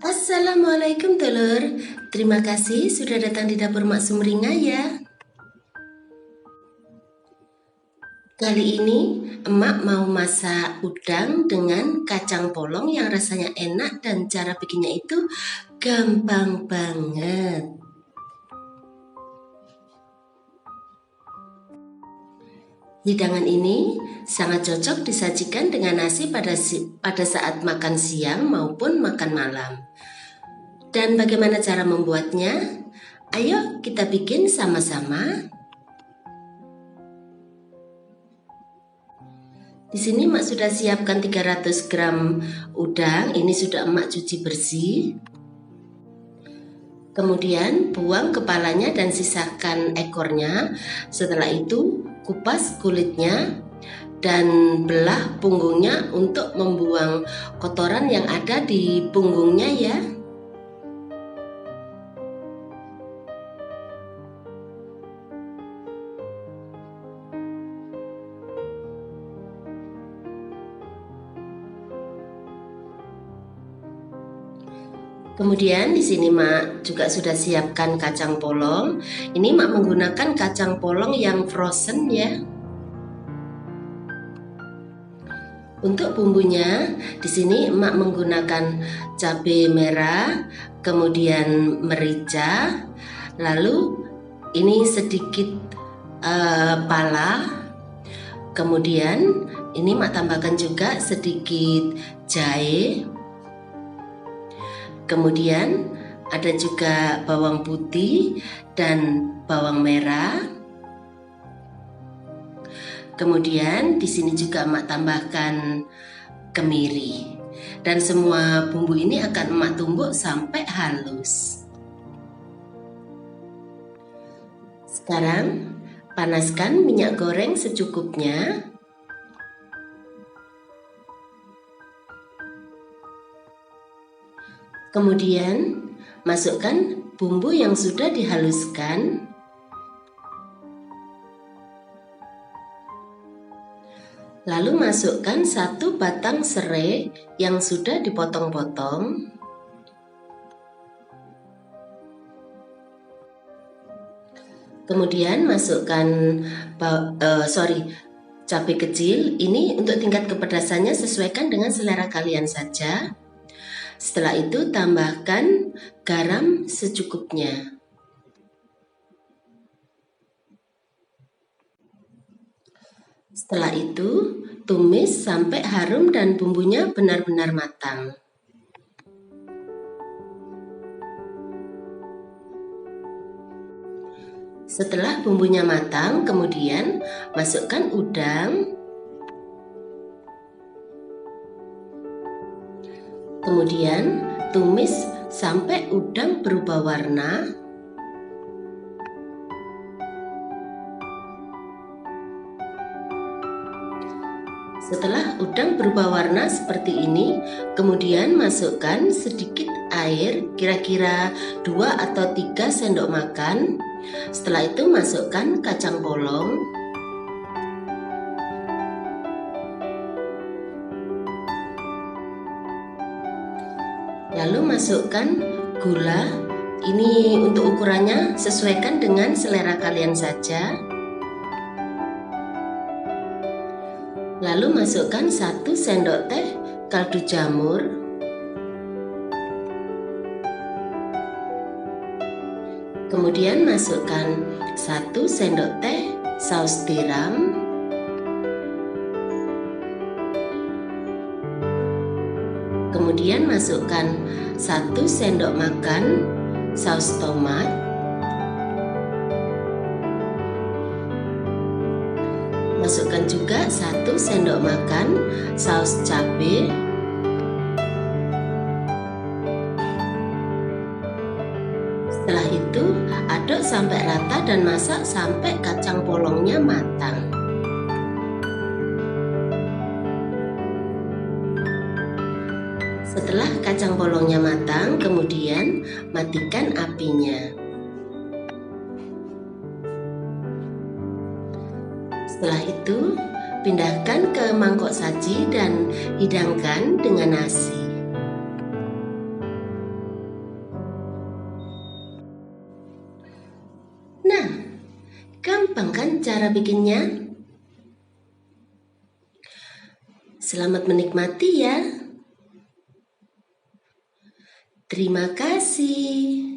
Assalamualaikum telur. Terima kasih sudah datang di dapur Mak Sumringah ya. Kali ini emak mau masak udang dengan kacang polong yang rasanya enak dan cara bikinnya itu gampang banget. Hidangan ini sangat cocok disajikan dengan nasi pada saat makan siang maupun makan malam. Dan bagaimana cara membuatnya? Ayo kita bikin sama-sama. Di sini Mak sudah siapkan 300 gram udang, ini sudah Emak cuci bersih. Kemudian buang kepalanya dan sisakan ekornya. Setelah itu kupas kulitnya dan belah punggungnya untuk membuang kotoran yang ada di punggungnya ya. Kemudian di sini Mak juga sudah siapkan kacang polong. Ini Mak menggunakan kacang polong yang frozen ya. Untuk bumbunya di sini Mak menggunakan cabai merah, kemudian merica, lalu ini sedikit pala. Kemudian ini Mak tambahkan juga sedikit jahe. Kemudian ada juga bawang putih dan bawang merah. Kemudian di sini juga Emak tambahkan kemiri. Dan semua bumbu ini akan Emak tumbuk sampai halus. Sekarang panaskan minyak goreng secukupnya. Kemudian masukkan bumbu yang sudah dihaluskan. Lalu masukkan 1 batang serai yang sudah dipotong-potong. Kemudian masukkan cabai kecil. Ini untuk tingkat kepedasannya sesuaikan dengan selera kalian saja. Setelah itu tambahkan garam secukupnya. Setelah itu tumis sampai harum dan bumbunya benar-benar matang. Setelah bumbunya matang, kemudian masukkan udang. Kemudian tumis sampai udang berubah warna. Setelah udang berubah warna seperti ini, kemudian masukkan sedikit air, kira-kira 2 atau 3 sendok makan. Setelah itu masukkan kacang polong. Lalu masukkan gula. Ini untuk ukurannya sesuaikan dengan selera kalian saja. Lalu masukkan 1 sendok teh kaldu jamur. Kemudian masukkan 1 sendok teh saus tiram. Kemudian masukkan 1 sendok makan saus tomat. Masukkan juga 1 sendok makan saus cabai. Setelah itu aduk sampai rata dan masak sampai kacang polongnya matang. Setelah kacang polongnya matang, kemudian matikan apinya. Setelah itu, pindahkan ke mangkok saji dan hidangkan dengan nasi. Gampang kan cara bikinnya? Selamat menikmati ya. Terima kasih.